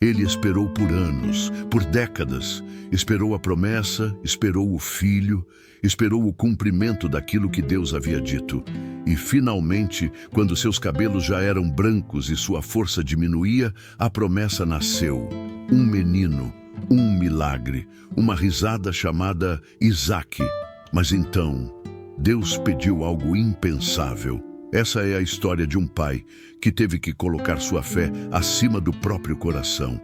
Ele esperou por anos, por décadas. Esperou a promessa, esperou o filho, esperou o cumprimento daquilo que Deus havia dito. E finalmente, quando seus cabelos já eram brancos e sua força diminuía, a promessa nasceu. Um menino, um milagre, uma risada chamada Isaque. Mas então, Deus pediu algo impensável. Essa é a história de um pai que teve que colocar sua fé acima do próprio coração.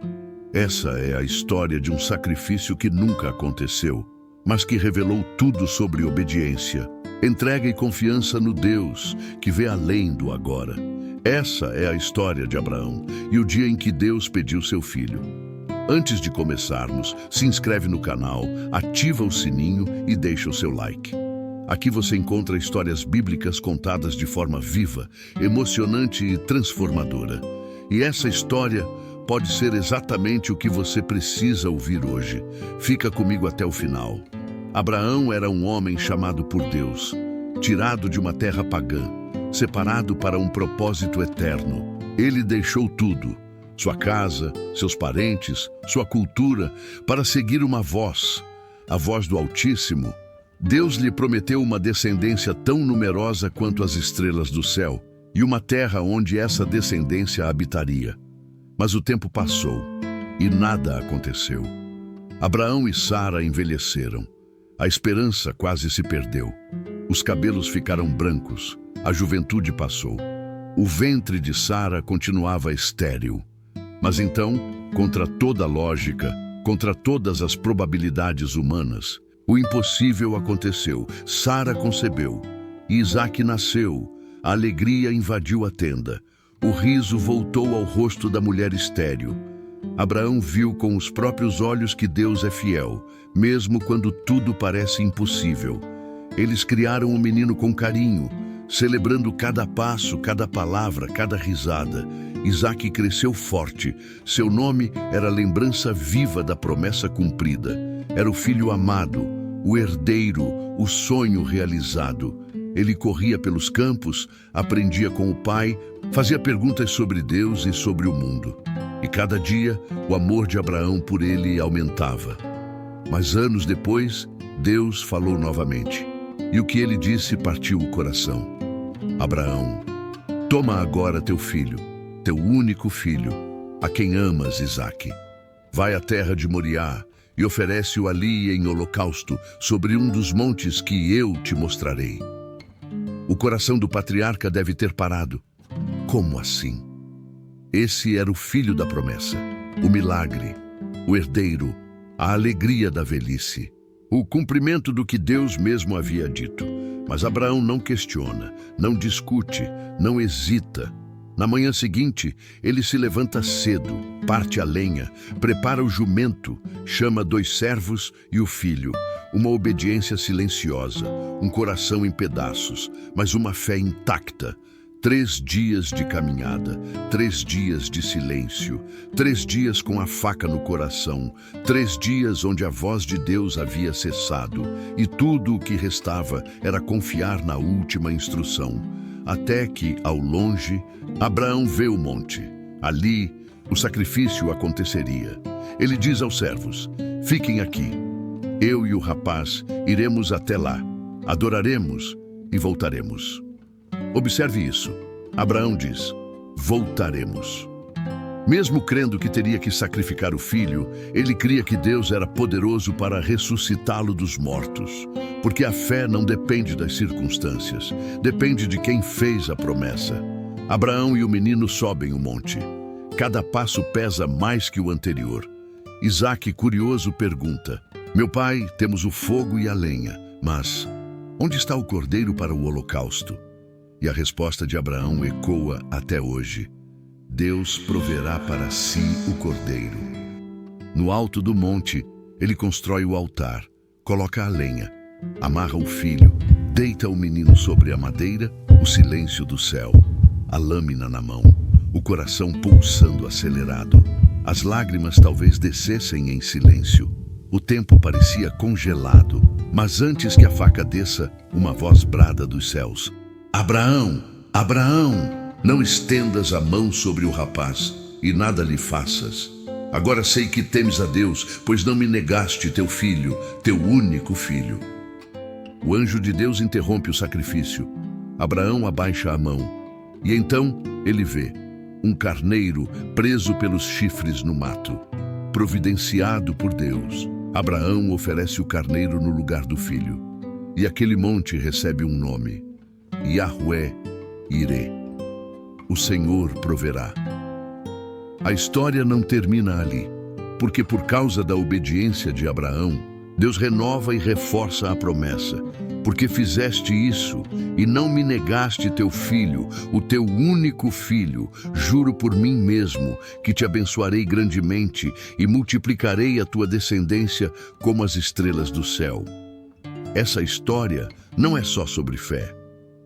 Essa é a história de um sacrifício que nunca aconteceu, mas que revelou tudo sobre obediência, entrega e confiança no Deus que vê além do agora. Essa é a história de Abraão e o dia em que Deus pediu seu filho. Antes de começarmos, se inscreve no canal, ativa o sininho e deixa o seu like. Aqui você encontra histórias bíblicas contadas de forma viva, emocionante e transformadora. E essa história pode ser exatamente o que você precisa ouvir hoje. Fica comigo até o final. Abraão era um homem chamado por Deus, tirado de uma terra pagã, separado para um propósito eterno. Ele deixou tudo, sua casa, seus parentes, sua cultura, para seguir uma voz, a voz do Altíssimo. Deus lhe prometeu uma descendência tão numerosa quanto as estrelas do céu e uma terra onde essa descendência habitaria. Mas o tempo passou e nada aconteceu. Abraão e Sara envelheceram. A esperança quase se perdeu. Os cabelos ficaram brancos. A juventude passou. O ventre de Sara continuava estéril. Mas então, contra toda a lógica, contra todas as probabilidades humanas, o impossível aconteceu. Sara concebeu. Isaque nasceu. A alegria invadiu a tenda. O riso voltou ao rosto da mulher estéril. Abraão viu com os próprios olhos que Deus é fiel, mesmo quando tudo parece impossível. Eles criaram um menino com carinho, celebrando cada passo, cada palavra, cada risada. Isaque cresceu forte. Seu nome era a lembrança viva da promessa cumprida. Era o filho amado, o herdeiro, o sonho realizado. Ele corria pelos campos, aprendia com o pai, fazia perguntas sobre Deus e sobre o mundo. E cada dia, o amor de Abraão por ele aumentava. Mas anos depois, Deus falou novamente. E o que ele disse partiu o coração. Abraão, toma agora teu filho, teu único filho, a quem amas, Isaque. Vai à terra de Moriá e oferece-o ali em holocausto sobre um dos montes que eu te mostrarei. O coração do patriarca deve ter parado. Como assim? Esse era o filho da promessa, o milagre, o herdeiro, a alegria da velhice, o cumprimento do que Deus mesmo havia dito. Mas Abraão não questiona, não discute, não hesita. Na manhã seguinte, ele se levanta cedo, parte a lenha, prepara o jumento, chama 2 servos e o filho. Uma obediência silenciosa, um coração em pedaços, mas uma fé intacta. 3 dias de caminhada, 3 dias de silêncio, 3 dias com a faca no coração, 3 dias onde a voz de Deus havia cessado, e tudo o que restava era confiar na última instrução. Até que, ao longe, Abraão vê o monte. Ali, o sacrifício aconteceria. Ele diz aos servos, fiquem aqui. Eu e o rapaz iremos até lá, adoraremos e voltaremos. Observe isso. Abraão diz, voltaremos. Mesmo crendo que teria que sacrificar o filho, ele cria que Deus era poderoso para ressuscitá-lo dos mortos. Porque a fé não depende das circunstâncias, depende de quem fez a promessa. Abraão e o menino sobem o monte. Cada passo pesa mais que o anterior. Isaque, curioso, pergunta, meu pai, temos o fogo e a lenha, mas onde está o cordeiro para o holocausto? E a resposta de Abraão ecoa até hoje. Deus proverá para si o cordeiro. No alto do monte, ele constrói o altar, coloca a lenha, amarra o filho, deita o menino sobre a madeira, o silêncio do céu, a lâmina na mão, o coração pulsando acelerado. As lágrimas talvez descessem em silêncio. O tempo parecia congelado, mas antes que a faca desça, uma voz brada dos céus. Abraão, Abraão, não estendas a mão sobre o rapaz e nada lhe faças. Agora sei que temes a Deus, pois não me negaste teu filho, teu único filho. O anjo de Deus interrompe o sacrifício. Abraão abaixa a mão. E então ele vê um carneiro preso pelos chifres no mato. Providenciado por Deus, Abraão oferece o carneiro no lugar do filho. E aquele monte recebe um nome: Yahvé Irê. O Senhor proverá. A história não termina ali, porque por causa da obediência de Abraão, Deus renova e reforça a promessa. Porque fizeste isso e não me negaste teu filho, o teu único filho, juro por mim mesmo que te abençoarei grandemente e multiplicarei a tua descendência como as estrelas do céu. Essa história não é só sobre fé,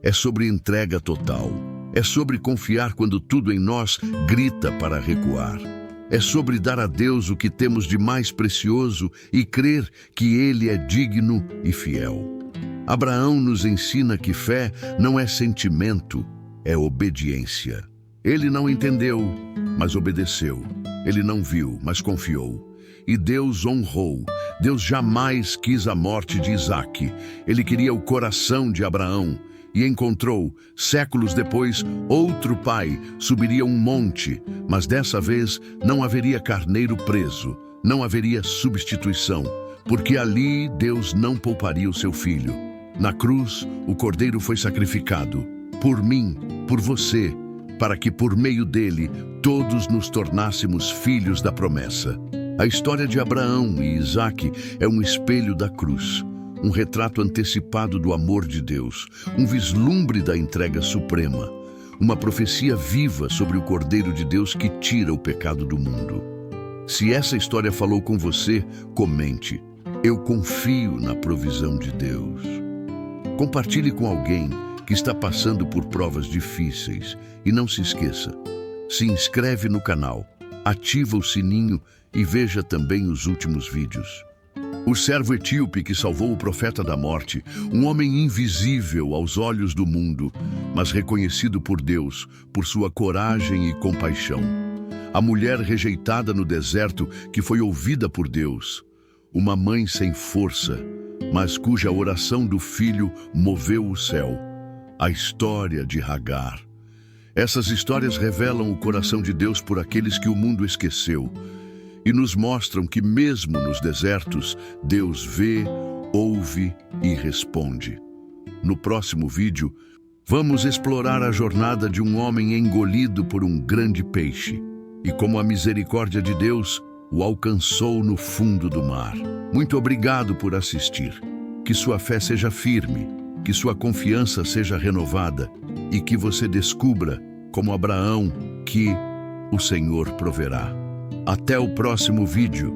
é sobre entrega total. É sobre confiar quando tudo em nós grita para recuar. É sobre dar a Deus o que temos de mais precioso e crer que Ele é digno e fiel. Abraão nos ensina que fé não é sentimento, é obediência. Ele não entendeu, mas obedeceu. Ele não viu, mas confiou. E Deus honrou. Deus jamais quis a morte de Isaque. Ele queria o coração de Abraão. E encontrou, séculos depois, outro pai. Subiria um monte, mas dessa vez não haveria carneiro preso, não haveria substituição, porque ali Deus não pouparia o seu filho. Na cruz, o cordeiro foi sacrificado, por mim, por você, para que por meio dele todos nos tornássemos filhos da promessa. A história de Abraão e Isaque é um espelho da cruz. Um retrato antecipado do amor de Deus, um vislumbre da entrega suprema, uma profecia viva sobre o Cordeiro de Deus que tira o pecado do mundo. Se essa história falou com você, comente. Eu confio na provisão de Deus. Compartilhe com alguém que está passando por provas difíceis e não se esqueça, se inscreve no canal, ativa o sininho e veja também os últimos vídeos. O servo etíope que salvou o profeta da morte, um homem invisível aos olhos do mundo, mas reconhecido por Deus por sua coragem e compaixão. A mulher rejeitada no deserto que foi ouvida por Deus. Uma mãe sem força, mas cuja oração do filho moveu o céu. A história de Hagar. Essas histórias revelam o coração de Deus por aqueles que o mundo esqueceu. E nos mostram que mesmo nos desertos, Deus vê, ouve e responde. No próximo vídeo, vamos explorar a jornada de um homem engolido por um grande peixe e como a misericórdia de Deus o alcançou no fundo do mar. Muito obrigado por assistir. Que sua fé seja firme, que sua confiança seja renovada e que você descubra, como Abraão, que o Senhor proverá. Até o próximo vídeo.